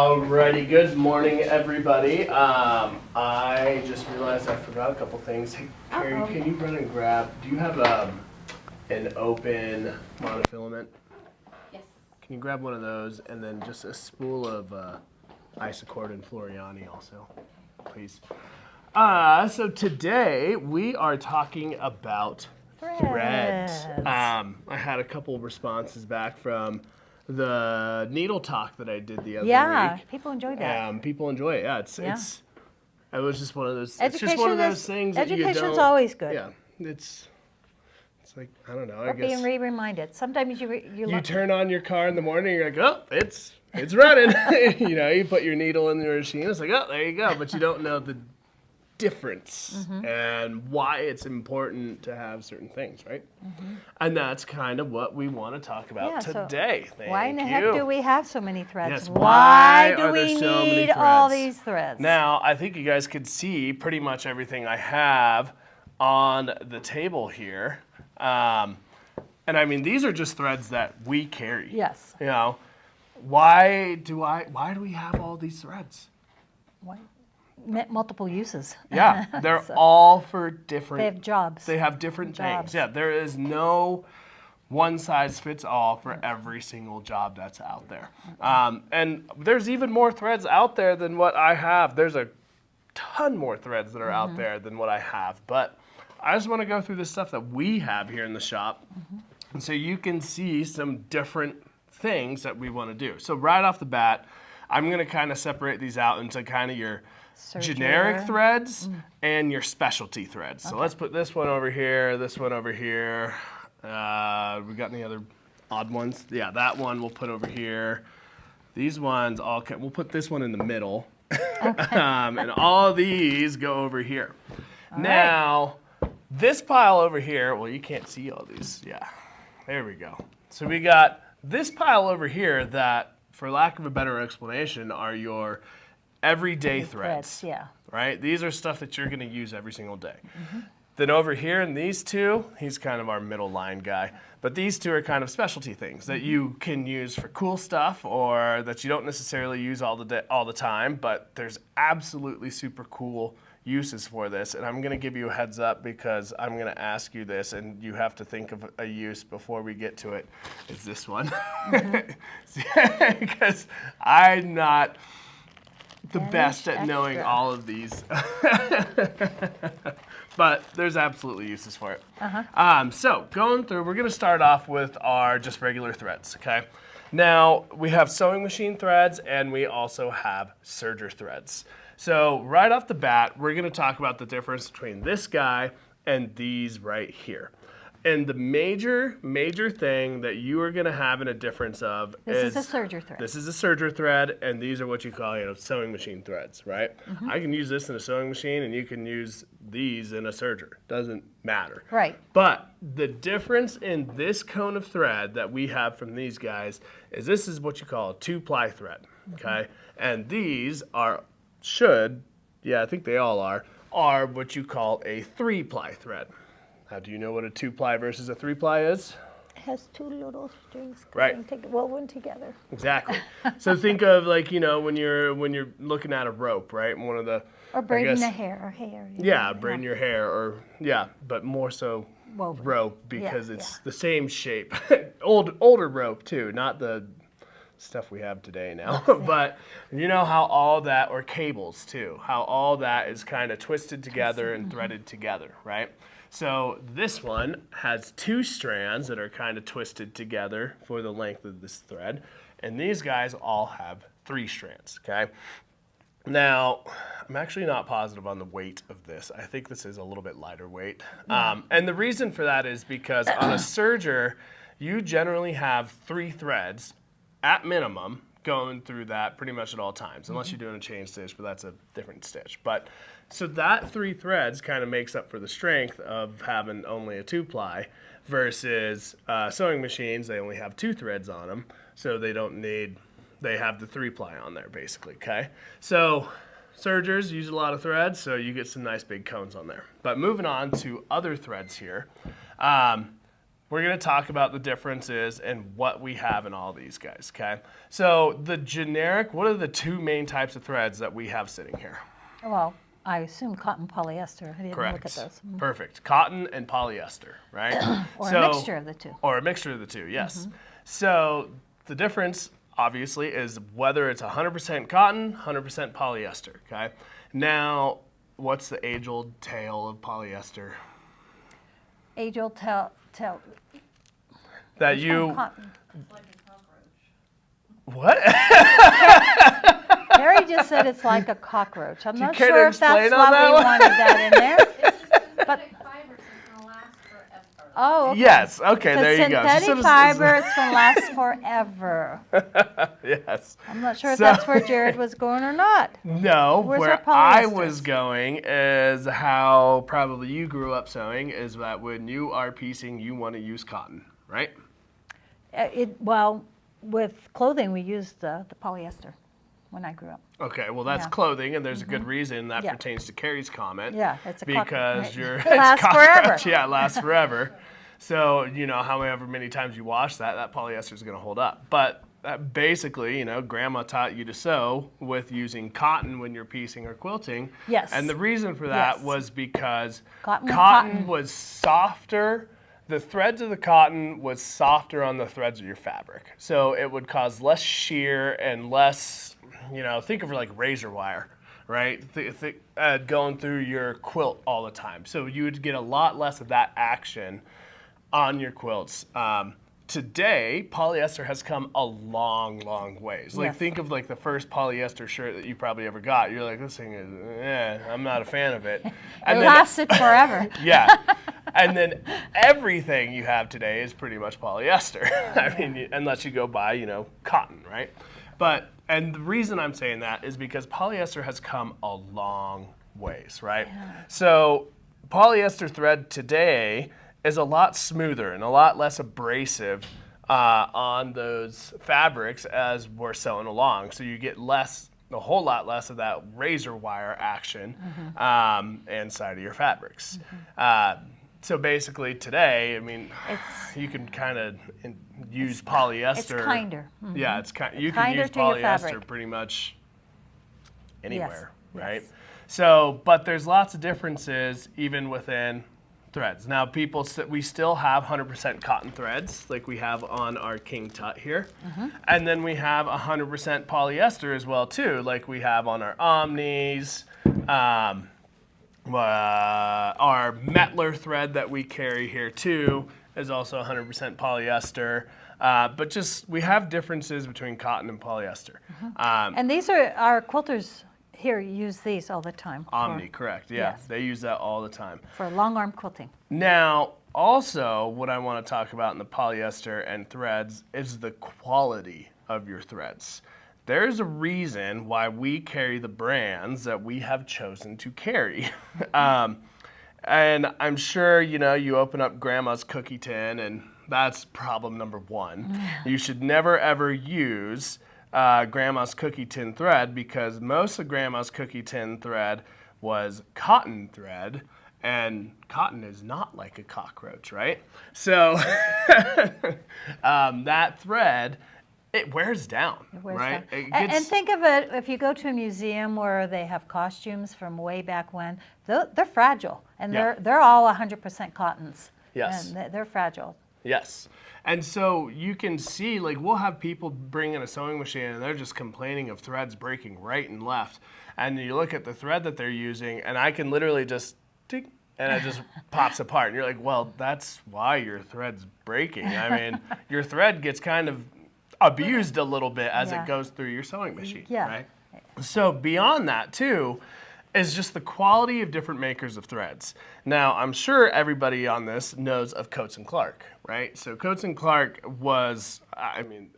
Alrighty, good morning, everybody. I just realized I forgot a couple things. Hey, Carrie, can you run and grab? Do you have an open monofilament? Yes. Can you grab one of those and then just a spool of Isocord and Floriani also, please? So today we are talking about threads. I had a couple responses back from the needle talk that I did the other week. Yeah, people enjoyed that. People enjoy it. Yeah, it was just one of those. It's just Education one of those things that you don't. Education's always good. Yeah, it's like I don't know. Or I guess being reminded. Sometimes you turn on your car in the morning. You're like, oh, it's running. You put your needle in your machine. It's like, oh, there you go. But you don't know the difference and why it's important to have certain things, right? And that's kind of what we want to talk about today. Why in the heck do we have so many threads? Yes, why do are there we so many need all threads? these threads? Now, I think you guys could see pretty much everything I have on the table here. And I mean, these are just threads that we carry. Yes. Why do we have all these threads? Why? Multiple uses. Yeah, they're all for different. They have jobs. They have different Jobs. things. Yeah, there is no one size fits all for every single job that's out there. And there's even more threads out there than what I have. There's a ton more threads that are out there than what I have. But I just want to go through the stuff that we have here in the shop, and so you can see some different things that we want to do. So right off the bat, I'm going to kind of separate these out into kind of your generic threads and your specialty threads. So let's put this one over here, this one over here. We got any other odd ones? Yeah, that one we'll put over here. These ones we'll put this one in the middle. And all these go over here. Now, this pile over here, well, you can't see all these. Yeah, there we go. So we got this pile over here that, for lack of a better explanation, are your everyday threads. Yeah. Right? These are stuff that you're going to use every single day. Then over here in these two, he's kind of our middle line guy. But these two are kind of specialty things that you can use for cool stuff or that you don't necessarily use all the time, but there's absolutely super cool uses for this. And I'm going to give you a heads up because I'm going to ask you this and you have to think of a use before we get to it. It's this one. Because I'm not the best at knowing all of these. But there's absolutely uses for it. So going through, we're going to start off with our just regular threads, okay? Now, we have sewing machine threads and we also have serger threads. So right off the bat, we're going to talk about the difference between this guy and these right here. And the major thing that you are going to have in a difference of This is a serger thread. This is a serger thread, and these are what you call, sewing machine threads, right? I can use this in a sewing machine, and you can use these in a serger. Doesn't matter. Right. But the difference in this cone of thread that we have from these guys is this is what you call a 2-ply thread, okay? And these I think they all are what you call a 3-ply thread. How do you know what a 2-ply versus a 3-ply is? It has two little strings woven together. Exactly. So think of when you're looking at a rope, right? Or braiding the hair or hair. Yeah, braiding your hair but more so woven. Rope because it's the same shape. Older rope too, not the stuff we have today now. But you know how all that, or cables too, how all that is kind of twisted together and threaded together, right? So this one has 2 strands that are kind of twisted together for the length of this thread. And these guys all have 3 strands, okay? Now, I'm actually not positive on the weight of this. I think this is a little bit lighter weight. And the reason for that is because on a serger, you generally have 3 threads at minimum going through that pretty much at all times, unless you're doing a chain stitch, but that's a different stitch. But so that 3 threads kind of makes up for the strength of having only a 2-ply versus sewing machines. They only have 2 threads on them, so they have the 3-ply on there basically, okay? So sergers use a lot of threads, so you get some nice big cones on there. But moving on to other threads here. we're going to talk about the differences and what we have in all these guys, okay? So the generic, what are the two main types of threads that we have sitting here? Well, I assume cotton polyester. I didn't Correct. look at those. Perfect. Cotton and polyester, right? Or a mixture of the two. Or a mixture of the two, yes. So the difference, obviously, is whether it's 100% cotton, 100% polyester, okay? Now, what's the age-old tale of polyester? Age-old tell. That Which you... one? Cotton. It's like a cockroach. What? Harry just said it's like a cockroach. I'm not care to sure if that's explain on why that we one? wanted that in there. It's just a But- synthetic fiber, so it's gonna last forever. Oh, okay. Yes, okay, So there you go. synthetic So fiber, it's going to last forever. Yes. I'm not sure if So- that's where Jared was going or not. No, Where's where our I polyesters? was going is how probably you grew up sewing is that when you are piecing, you want to use cotton, right? Well, with clothing, we used the polyester when I grew up. Okay, well that's Yeah. clothing, and there's a good reason that Yeah. pertains to Carrie's comment. Yeah, it's a because you're It lasts it's forever. cockroach. Yeah, it lasts forever. So you know, however many times you wash that polyester is going to hold up. But basically, you know, Grandma taught you to sew with using cotton when you're piecing or quilting. Yes. And the reason for that Yes. was because Cotton cotton with was softer. The threads of the cotton was softer on the threads of your fabric. So it would cause less shear and less, you know, think of it like razor wire, right? Going through your quilt all the time. So you would get a lot less of that action on your quilts. Today, polyester has come a long, long ways. Like Yes. think of like the first polyester shirt that you probably ever got. You're like, this thing is, I'm not a fan of it. It And then, lasted forever. yeah. And then everything you have today is pretty much polyester. I mean, unless you go buy, you know, cotton, right? But, and the reason I'm saying that is because polyester has come a long ways, right? So polyester thread today is a lot smoother and a lot less abrasive on those fabrics as we're sewing along. So you get a whole lot less of that razor wire action inside of your fabrics. So basically today, I mean, you can kind of use polyester. It's kinder. Yeah, you can kinder use to your polyester fabric. pretty much anywhere, Yes, right? yes. So, but there's lots of differences even within threads. Now, we still have 100% cotton threads, like we have on our King Tut here, and then we have 100% polyester as well too, like we have on our Omnis. Our Metler thread that we carry here too is also 100% polyester. But just we have differences between cotton and polyester. And these are our quilters here use these all the time. Omni, correct? Yeah, Yes. they use that all the time. For long arm quilting. Now, also, what I want to talk about in the polyester and threads is the quality of your threads. There's a reason why we carry the brands that we have chosen to carry. And I'm sure, you know, you open up Grandma's cookie tin and that's problem number one. You should never ever use Grandma's cookie tin thread because most of Grandma's cookie tin thread was cotton thread, and cotton is not like a cockroach, right? So that thread, it wears down, right? It And gets- think of it, if you go to a museum where they have costumes from way back when, they're fragile. And Yeah. they're all 100% cottons. Yes. And they're fragile. Yes. And so you can see, like, we'll have people bring in a sewing machine and they're just complaining of threads breaking right and left. And you look at the thread that they're using, and I can literally just tick, and it just pops apart. And you're like, well, that's why your thread's breaking. I mean, your thread gets kind of abused a little bit as Yeah. it goes through your sewing machine, Yeah. right? So beyond that, too, is just the quality of different makers of threads. Now, I'm sure everybody on this knows of Coates & Clark, right? So Coates & Clark was, I mean,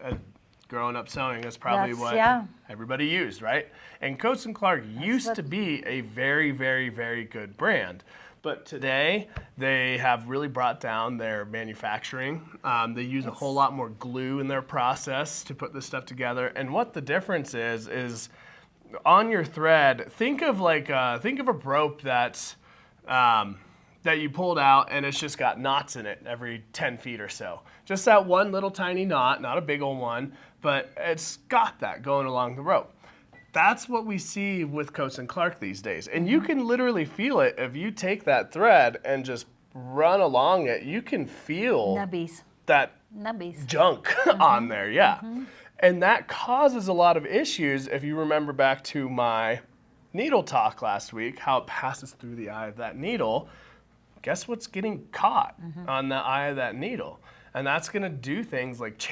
growing up sewing, that's probably That's- what yeah. everybody used, right? And Coates & Clark used to be a very, very, very good brand. But today, they have really brought down their manufacturing. They use a whole lot more glue in their process to put this stuff together. And what the difference is on your thread, think of a rope that's that you pulled out and it's just got knots in it every 10 feet or so. Just that one little tiny knot, not a big old one, but it's got that going along the rope. That's what we see with Coats and Clark these days. And you can literally feel it if you take that thread and just run along it. You can feel Nubbies. that Nubbies. junk on there, yeah. And that causes a lot of issues if you remember back to my needle talk last week, how it passes through the eye of that needle. Guess what's getting caught on the eye of that needle? And that's going to do things like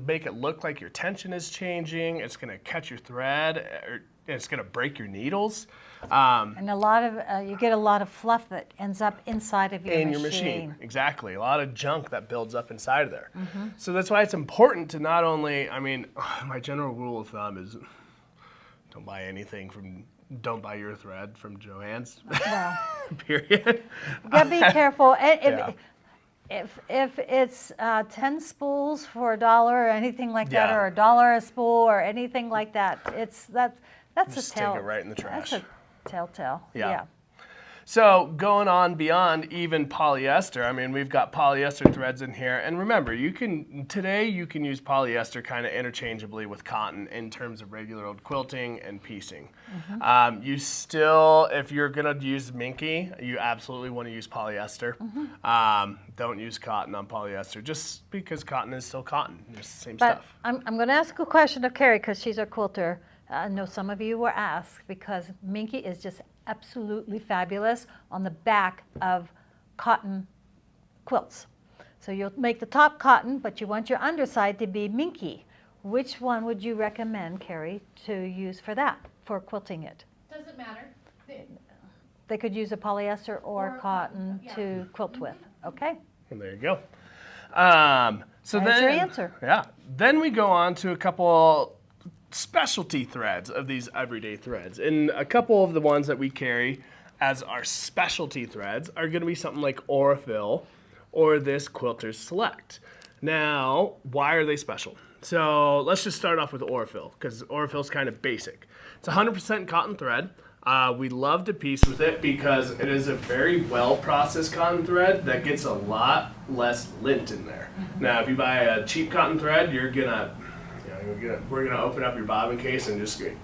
make it look like your tension is changing. It's going to catch your thread, or it's going to break your needles. And a lot of you get a lot of fluff that ends up inside of your machine. Exactly. A lot of junk that builds up inside of there. So that's why it's important to not only, I mean, my general rule of thumb is don't buy your thread from Joann's. Well, Period. you gotta be careful. Yeah. If it's 10 spools for $1 or anything like that, Yeah. or $1 a spool or anything like that, that's Just a tell. stick it right in the trash. That's a telltale. Yeah. So going on beyond even polyester, I mean, we've got polyester threads in here. And remember, today you can use polyester kind of interchangeably with cotton in terms of regular old quilting and piecing. You still, if you're gonna use Minky, you absolutely want to use polyester. Don't use cotton on polyester, just because cotton is still cotton. It's the same But stuff. I'm going to ask a question of Carrie because she's our quilter. I know some of you were asked because Minky is just absolutely fabulous on the back of cotton quilts. So you'll make the top cotton, but you want your underside to be Minky. Which one would you recommend, Carrie, to use for that, for quilting it? Doesn't matter. They could use a polyester or Or cotton yeah. to quilt with. Okay. And there you go. So There's then, your answer. Yeah. Then we go on to a couple specialty threads of these everyday threads. And a couple of the ones that we carry as our specialty threads are going to be something like Aurifil or this Quilter's Select. Now, why are they special? So let's just start off with Aurifil, because Aurifil is kind of basic. It's 100% cotton thread. We love to piece with it because it is a very well-processed cotton thread that gets a lot less lint in there. Now, if you buy a cheap cotton thread, we're gonna open up your bobbin case and just get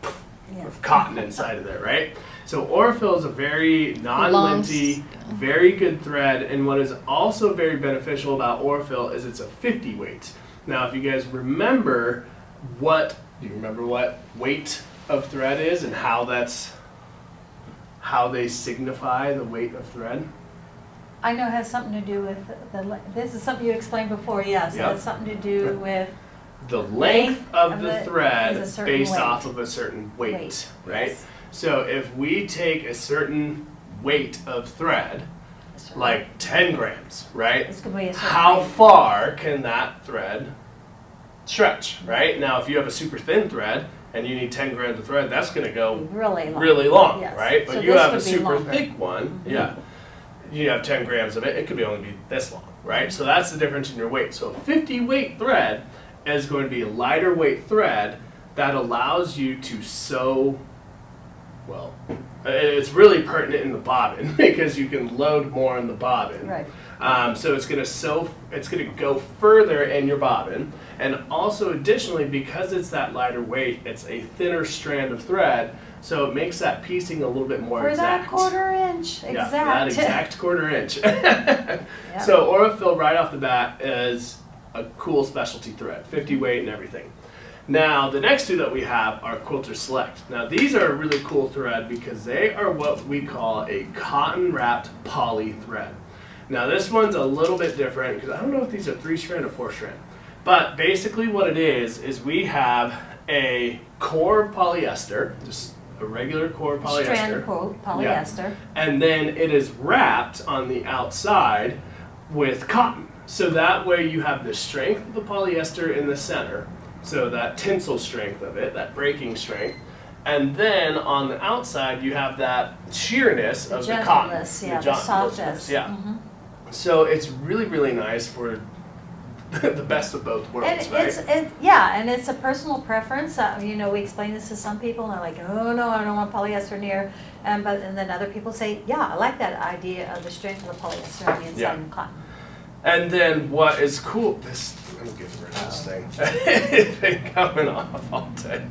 with cotton inside of there, right? So Aurifil is a very non-linty, very good thread, and what is also very beneficial about Aurifil is it's a 50 weight. Now, if you guys remember what weight of thread is and how they signify the weight of thread? I know it has something to do with this is something you explained before, yes. It Yep. has something to do with The length of the is thread a certain based weight. off of a certain weight, right? yes. So if we take a certain weight of thread, a certain- like 10 grams, right? It's gonna be a certain How weight. far can that thread stretch, right? Now, if you have a super thin thread and you need 10 grams of thread, that's going to go really long. really long, Yes. right? But So you this have a would be super longer. thick one, yeah. You have 10 grams of it, it could only be this long, right? So that's the difference in your weight. So a 50 weight thread is going to be a lighter weight thread that allows you to sew, well, it's really pertinent in the bobbin because you can load more in the bobbin. Right. So it's going to go further in your bobbin. And also additionally, because it's that lighter weight, it's a thinner strand of thread, so it makes that piecing a little bit more For exact. that quarter inch, Yeah, for that exact. exact quarter inch. So Aurifil right off the bat is a cool specialty thread, 50 weight and everything. Now, the next two that we have are Quilter Select. Now, these are a really cool thread because they are what we call a cotton-wrapped poly thread. Now, this one's a little bit different because I don't know if these are 3-strand or 4-strand. But basically what it is we have a core polyester, just a regular core polyester. Strand polyester. And then it is wrapped on the outside with cotton. So that way you have the strength of the polyester in the center, so that tensile strength of it, that breaking strength. And then on the outside you have that sheerness of the cotton. Gentleness, yeah, the gentleness, softness. yeah. So it's really, really nice for the best of both And worlds, right? and it's a personal preference. You know, we explain this to some people, and they're like, "Oh no, I don't want polyester near," and then other people say, "Yeah, I like that idea of the strength of the polyester on the inside Yeah. and cotton." And then what is cool? I'm getting rid of this thing. It's been coming off all day.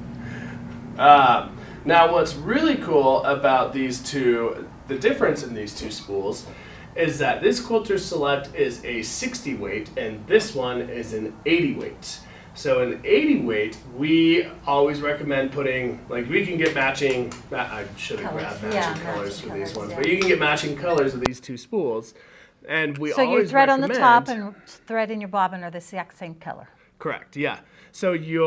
Now, what's really cool about these two, the difference in these two spools, is that this Quilter Select is a 60 weight and this one is an 80 weight. So an 80 weight, we always recommend putting, like we can get matching, I should have Colors. grabbed Yeah, matching colors matching for these colors, ones, yeah. but you can get matching colors of these two spools. And we So your always thread on the top recommend- and thread in your bobbin are the exact same color. Correct, yeah. So you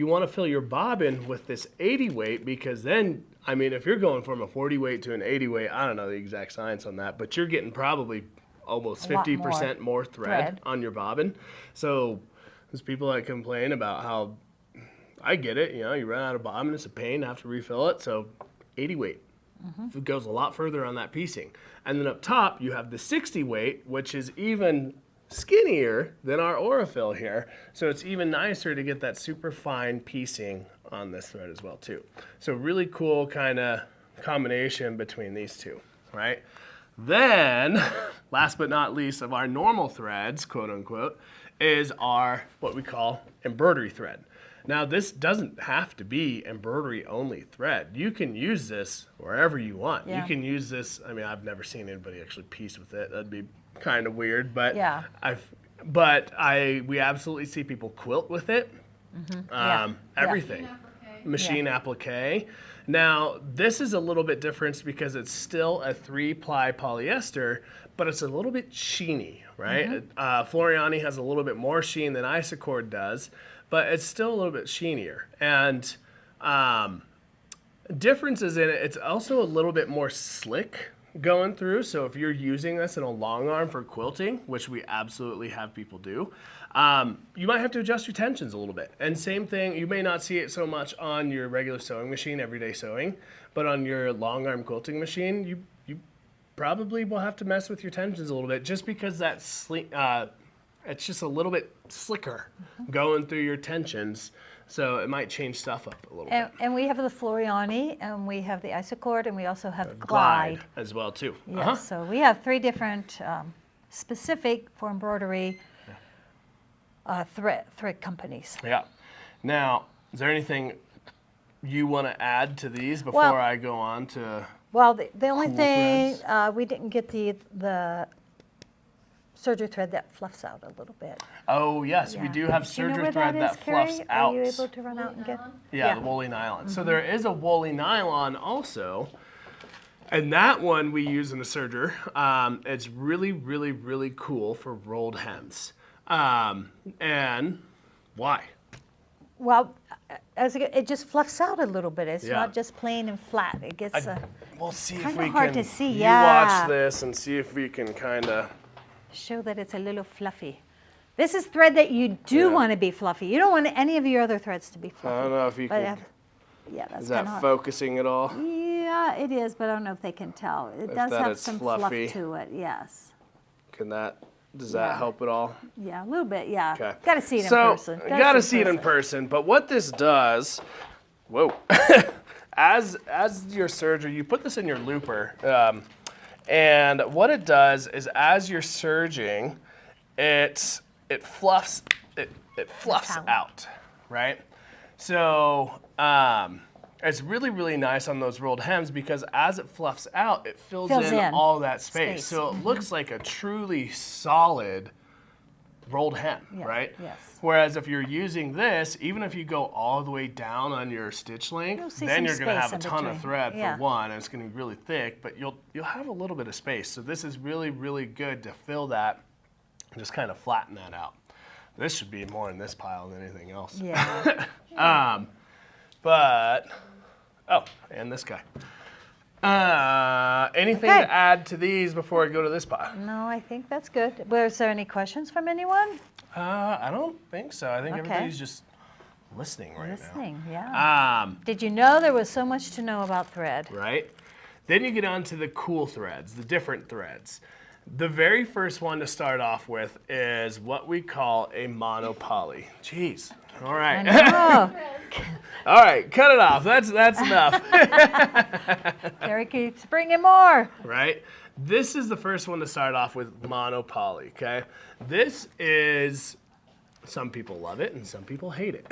want to fill your bobbin with this 80 weight because then, I mean, if you're going from a 40 weight to an 80 weight, I don't know the exact science on that, but you're getting probably almost A lot 50% more thread thread. on your bobbin. So there's people that complain about how, I get it, you know, you run out of bobbin, it's a pain, have to refill it, so 80 weight. It goes a lot further on that piecing. And then up top, you have the 60 weight, which is even skinnier than our Aurifil here. So it's even nicer to get that super fine piecing on this thread as well too. So really cool kind of combination between these two, right? Then, last but not least of our normal threads, quote unquote, is our what we call embroidery thread. Now this doesn't have to be embroidery only thread. You can use this wherever you want. Yeah. You can use this, I mean, I've never seen anybody actually piece with it. That'd be kind of weird, but Yeah. we absolutely see people quilt with it. Yeah. Everything. Applique. Machine applique. Now, this is a little bit different because it's still a 3-ply polyester, but it's a little bit sheeny, right? Floriani has a little bit more sheen than Isocord does, but it's still a little bit sheenier. And differences in it, it's also a little bit more slick going through. So if you're using this in a long arm for quilting, which we absolutely have people do, you might have to adjust your tensions a little bit. And same thing, you may not see it so much on your regular sewing machine, everyday sewing, but on your long arm quilting machine, you probably will have to mess with your tensions a little bit just because it's just a little bit slicker going through your tensions. So it might change stuff up a little bit. And we have the Floriani, and we have the Isocord, and we also have Glide. As well too. Yes, so we have 3 different specific for embroidery thread companies. Yeah. Now, is there anything you want to add to these before Well- I go on to? Well, the only Cool thing, threads. we didn't get the serger thread that fluffs out a little bit. Oh yes, we Yeah. do have Do you know serger where thread is, that fluffs Carrie? out. Are you able to run out and get? Nylon? Yeah, Yeah. the woolly nylon. So there is a woolly nylon also, and that one we use in a serger. It's really, really, really cool for rolled hems. And why? Well, it just fluffs out a little bit. It's Yeah. not just plain and flat. It gets We'll see if Kinda we hard can. to see, You yeah. watch this and see if we can kind of. show that it's a little fluffy. This is thread that you do Yeah. want to be fluffy. You don't want any of your other threads to be I fluffy. don't know if you But, can. yeah, that's Is kind that of hard. focusing at all? Yeah, it is, but I don't know if they can tell. It does that have it's some fluffy. fluff to it, yes. Does that Yeah. help at all? Yeah, a little bit, yeah. Okay. Got to see it in So, person. you gotta see it in person. But what this does, whoa, as your serger, you put this in your looper, and what it does is as you're serging, it fluffs Metallic. out, right? So it's really, really nice on those rolled hems because as it fluffs out, it fills Fills in in all that space. space. So it looks like a truly solid rolled hem, Yeah, right? yes. Whereas if you're using this, even if you go all the way down on your stitch length, You'll see then some you're going to have space a in ton of between. thread Yeah. for one, and it's going to be really thick, but you'll have a little bit of space. So this is really, really good to fill that and just kind of flatten that out. This should be more in this pile than anything else. Yeah. But, oh, and this guy. Anything Okay. to add to these before I go to this pile? No, I think that's good. Was there any questions from anyone? I don't think so. I think Okay. everybody's just listening right Listening, yeah. now. Did you know there was so much to know about thread? Right? Then you get on to the cool threads, the different threads. The very first one to start off with is what we call a monopoly. Jeez. All I right. know. All right, cut it off. That's enough. Carrie keeps bringing more. Right? This is the first one to start off with monopoly, okay? This is, some people love it and some people hate it.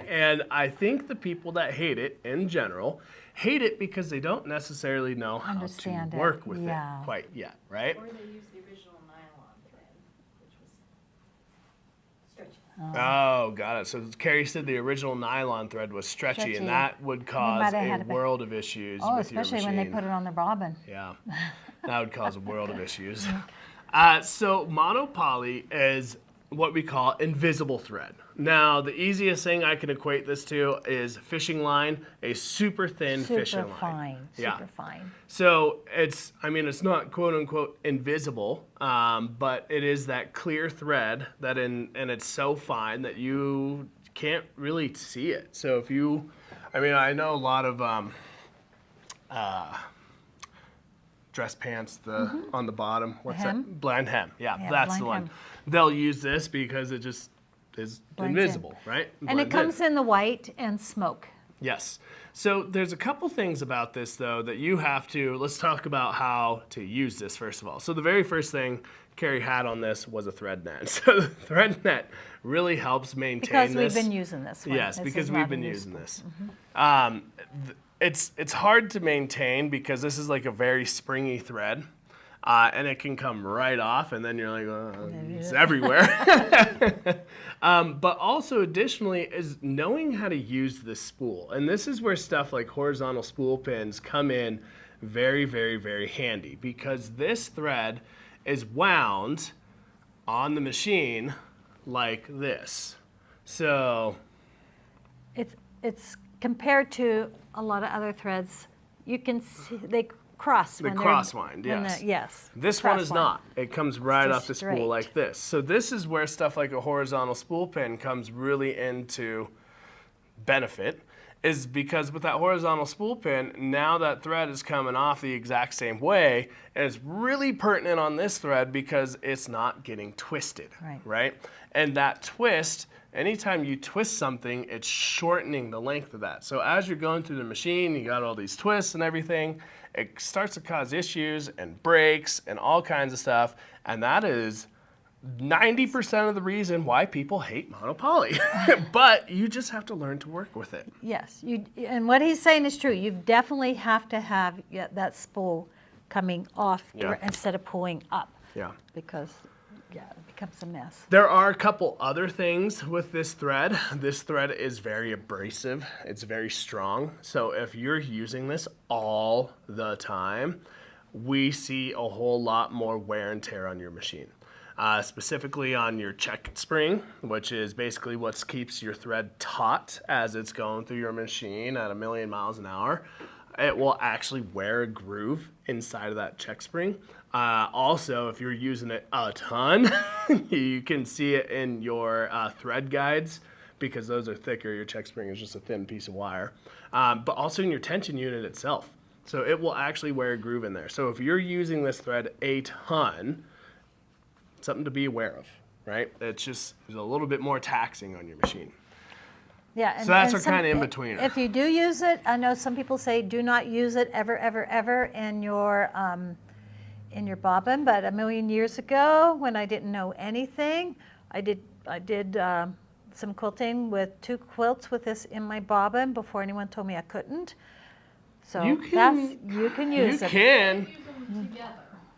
And I think the people that hate it in general hate it because they don't necessarily know how Understand to it, work with yeah. it quite yet, right? Or they use the original nylon thread, which was stretchy. Oh, got it. So Carrie said the original nylon thread was stretchy, Stretchy. and that would cause might have had a a bit- world of issues Oh, with your especially machine. when they put it on the bobbin. Yeah, that would cause a world of issues. So monopoly is what we call invisible thread. Now, the easiest thing I can equate this to is fishing line, a super thin fishing Super line. fine, Yeah. super fine. So it's not quote unquote invisible, but it is that clear thread and it's so fine that you can't really see it. So if you, I know a lot of dress pants on the bottom. What's hem? that? Blend hem. Yeah, Yeah, that's the blind one. hem. They'll use this because it just is Blends in. invisible, right? And it Blends in. comes in the white and smoke. Yes. So there's a couple things about this though that you have to, let's talk about how to use this first of all. So the very first thing Carrie had on this was a thread net. So the thread net really helps maintain Because this. we've been using this one. Yes, This because is we've not been a new using school. this. It's hard to maintain because this is like a very springy thread. And it can come right off, and then you're like, it's everywhere. But also, additionally, is knowing how to use this spool. And this is where stuff like horizontal spool pins come in very, very, very handy because this thread is wound on the machine like this. So, It's compared to a lot of other threads. You can see they cross. They when they're- cross-wind, when yes. they're- yes. this one is crosswind. not. It comes right just off the spool straight. like this. So this is where stuff like a horizontal spool pin comes really into benefit, is because with that horizontal spool pin, now that thread is coming off the exact same way, and it's really pertinent on this thread because it's not getting twisted, Right. And that twist, anytime you twist something, it's shortening the length of that. So as you're going through the machine, you got all these twists and everything, it starts to cause issues and breaks and all kinds of stuff, and that is 90% of the reason why people hate monopoly. But you just have to learn to work with it. Yes, and what he's saying is true. You definitely have to have that spool coming off Yeah. instead of pulling up. Yeah. Because, it becomes a mess. There are a couple other things with this thread. This thread is very abrasive. It's very strong. So if you're using this all the time, we see a whole lot more wear and tear on your machine. Specifically on your check spring, which is basically what keeps your thread taut as it's going through your machine at 1,000,000 miles an hour. It will actually wear a groove inside of that check spring. Also, if you're using it a ton, you can see it in your thread guides because those are thicker. Your check spring is just a thin piece of wire. But also in your tension unit itself. So it will actually wear a groove in there. So if you're using this thread a ton, something to be aware of, right? It's just a little bit more taxing on your machine. Yeah, and, So that's and our kinda in-betweener. If you do use it, I know some people say do not use it ever, ever, ever in your bobbin. But a million years ago, when I didn't know anything, I did some quilting with 2 quilts with this in my bobbin before anyone told me I couldn't. So You can- you can You use it. can. Use them together.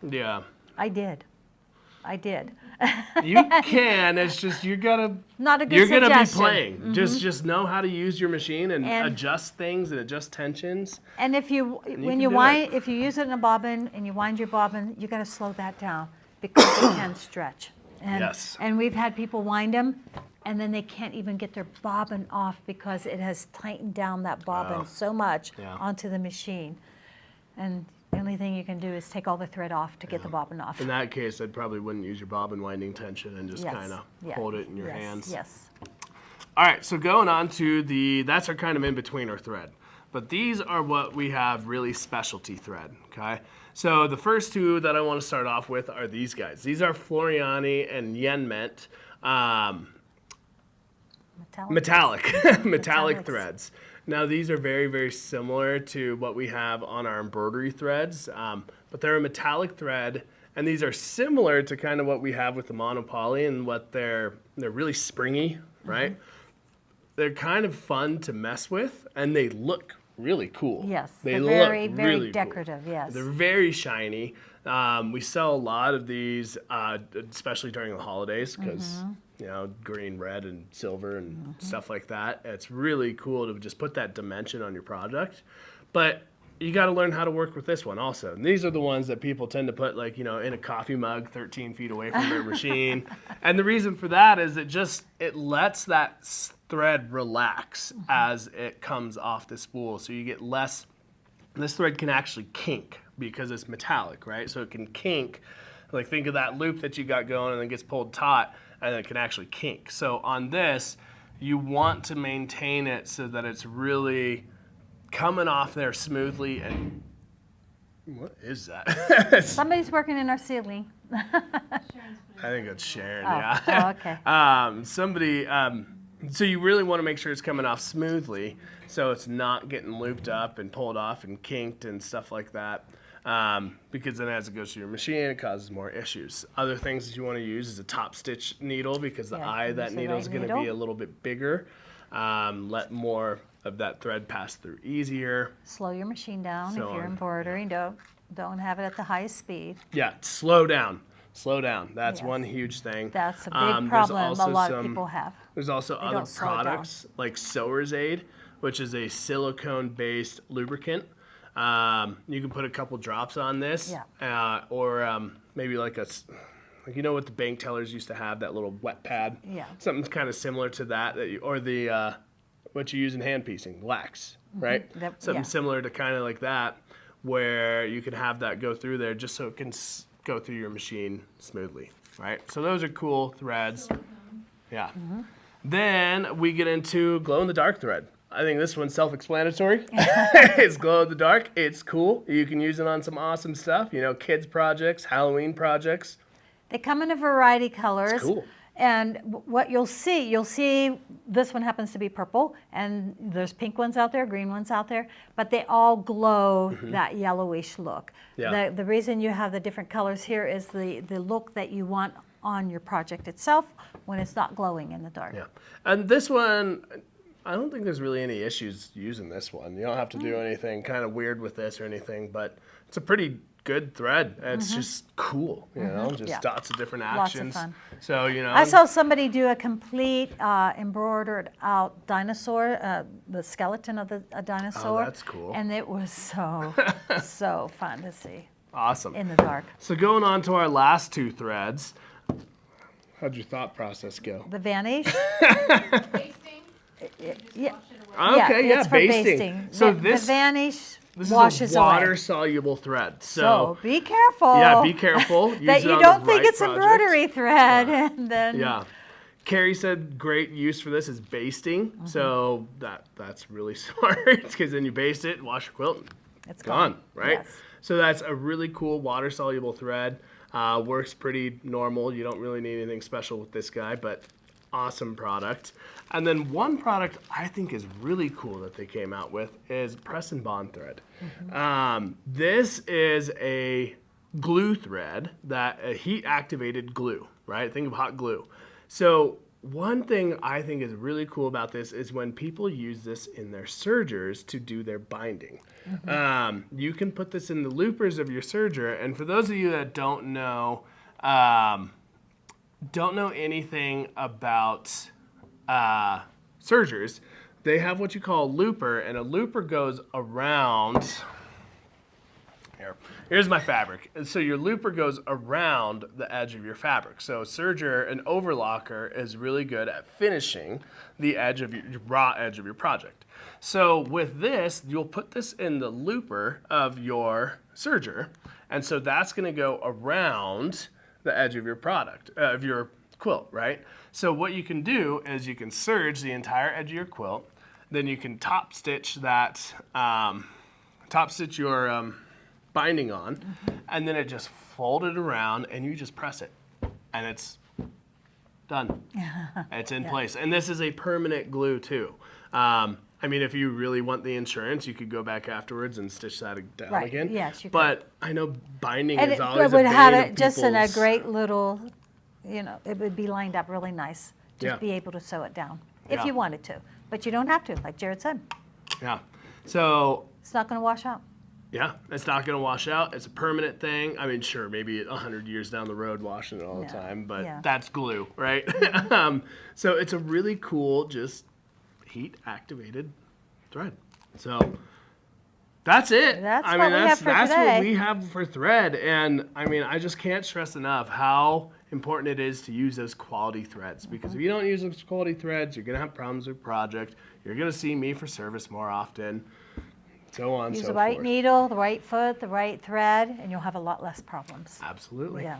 Yeah. I did. You can. It's just you're gonna Not a good you're gonna be suggestion. playing. Just know how to use your machine and And- adjust things and adjust tensions. And if you when can you do wind, if you use it in a bobbin and you wind your bobbin, you got to slow that down because it can stretch. And, Yes. And we've had people wind them, and then they can't even get their bobbin off because it has tightened down that bobbin Oh. so much Yeah. onto the machine. And the only thing you can do is take all the thread off to get the bobbin off. In that case, I probably wouldn't use your bobbin winding tension and just Yes. kind of Yeah. hold it in your Yes. hands. Yes. All right, so going on to that's our kind of in-betweener thread. But these are what we have really specialty thread, Okay, so the first two that I want to start off with are these guys. These are Floriani and Yenment metallic Metallics. threads. Now these are very, very similar to what we have on our embroidery threads, but they're a metallic thread, and these are similar to kind of what we have with the monopoly and what they're really springy, right? They're kind of fun to mess with, and they look really cool. Yes, They they're look very, very really cool. decorative, yes. They're very shiny. We sell a lot of these, especially during the holidays, because you know, green, red, and silver and stuff like that. It's really cool to just put that dimension on your product. But you got to learn how to work with this one also. And these are the ones that people tend to put, like, you know, in a coffee mug 13 feet away from their machine. And the reason for that is it lets that thread relax as it comes off the spool. So you get less, this thread can actually kink because it's metallic, right? So it can kink, like think of that loop that you got going and then gets pulled taut, and it can actually kink. So on this, you want to maintain it so that it's really coming off there smoothly. And what is that? Somebody's working in our ceiling. I think it's Sharon, Oh, yeah. oh, okay. So you really want to make sure it's coming off smoothly, so it's not getting looped up and pulled off and kinked and stuff like that. Because then as it goes through your machine, it causes more issues. Other things that you want to use is a top stitch needle, because the eye of that use the needle is right going to needle. be a little bit bigger. Let more of that thread pass through easier. Slow your machine down So if you're on. embroidering. Don't have it at the highest speed. Yeah, slow down. Slow down. That's Yes. one huge thing. That's a big There's problem a also lot of some- people have. There's also other don't slow it down. products like Sewer's Aid, which is a silicone-based lubricant. You can put a couple drops on this, or maybe like like you know what the bank tellers used to have, that little wet pad. Yeah. Something kind of similar to that, or the what you use in hand piecing, wax, right? Something yeah. similar to kind of like that, where you can have that go through there just so it can go through your machine smoothly, right? So those are cool threads. Yeah. Then we get into glow-in-the-dark thread. I think this one's self-explanatory. It's glow-in-the-dark. It's cool. You can use it on some awesome stuff. You know, kids projects, Halloween projects. They come in a variety of colors. cool. And what you'll see this one happens to be purple, and there's pink ones out there, green ones out there, but they all glow that yellowish look. Yeah. The reason you have the different colors here is the look that you want on your project itself when it's not glowing in the dark. Yeah. And this one, I don't think there's really any issues using this one. You don't have to do anything kind of weird with this or anything, but it's a pretty good thread. It's just cool, you know, just Yeah. dots of different Lots of actions. fun. So, you know. I saw somebody do a complete embroidered out dinosaur, the skeleton of a dinosaur. that's cool. And it was so, so fun to see Awesome. in the dark. So going on to our last two threads, how'd your thought process go? The Vanish. Basting, Yeah, Okay, yeah, it's for basting. So the this Vanish is washes a away. water-soluble thread. So be careful. yeah, be careful. Use that it you on don't the think right it's project. embroidery thread, and then Yeah. Carrie said great use for this is basting. So that's really smart, because then you baste it, wash your quilt, it's gone, right? Yes. So that's a really cool water-soluble thread. Works pretty normal. You don't really need anything special with this guy, but awesome product. And then one product I think is really cool that they came out with is Press and Bond thread. This is a glue thread, that a heat-activated glue, right? Think of hot glue. So one thing I think is really cool about this is when people use this in their sergers to do their binding. You can put this in the loopers of your serger, and for those of you that don't know anything about sergers, they have what you call a looper, and a looper goes around. Here's my fabric. And so your looper goes around the edge of your fabric. So serger, an overlocker, is really good at finishing the edge of your raw edge of your project. So with this, you'll put this in the looper of your serger, and so that's going to go around the edge of your product, of your quilt, right? So what you can do is you can serge the entire edge of your quilt, then you can top stitch that, top stitch your binding on, and then it just folded around, and you just press it, and it's done. It's in place. And this is a permanent glue too. I mean, if you really want the insurance, you could go back afterwards and stitch that down Right. again. Yes, you could. But I know binding And is it always would a have bane it of just in a people's- great little, it would be lined up really nice. Just Yeah. be able to sew it down if Yeah. you wanted to. But you don't have to, like Jared said. Yeah. So It's not going to wash out. yeah, it's not going to wash out. It's a permanent thing. I mean, sure, maybe 100 years down the road, washing it all the No, time, but yeah. that's glue, right? So it's a really cool, just heat activated thread. So that's it. That's I what mean, we have for that's today. what we have for thread. And I mean, I just can't stress enough how important it is to use those quality threads. Because if you don't use those quality threads, you're going to have problems with project. You're going to see me for service more often. So on and Use so the right forth. needle, the right foot, the right thread, and you'll have a lot less problems. Absolutely. Yeah.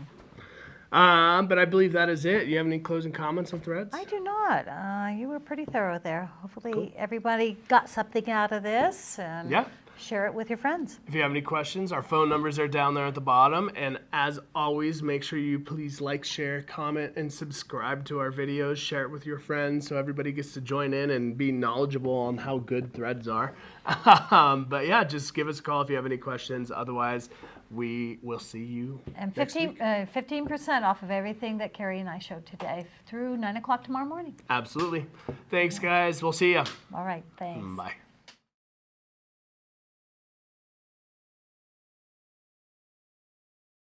But I believe that is it. You have any closing comments on threads? I do not. You were pretty thorough there. Hopefully everybody got something out of this and Yeah. share it with your friends. If you have any questions, our phone numbers are down there at the bottom. And as always, make sure you please like, share, comment, and subscribe to our videos. Share it with your friends so everybody gets to join in and be knowledgeable on how good threads are. But yeah, just give us a call if you have any questions. Otherwise, we will see you And next week. 15% off of everything that Carrie and I showed today through 9 o'clock tomorrow morning. Absolutely. Thanks, guys. We'll see you. All right, thanks. Bye.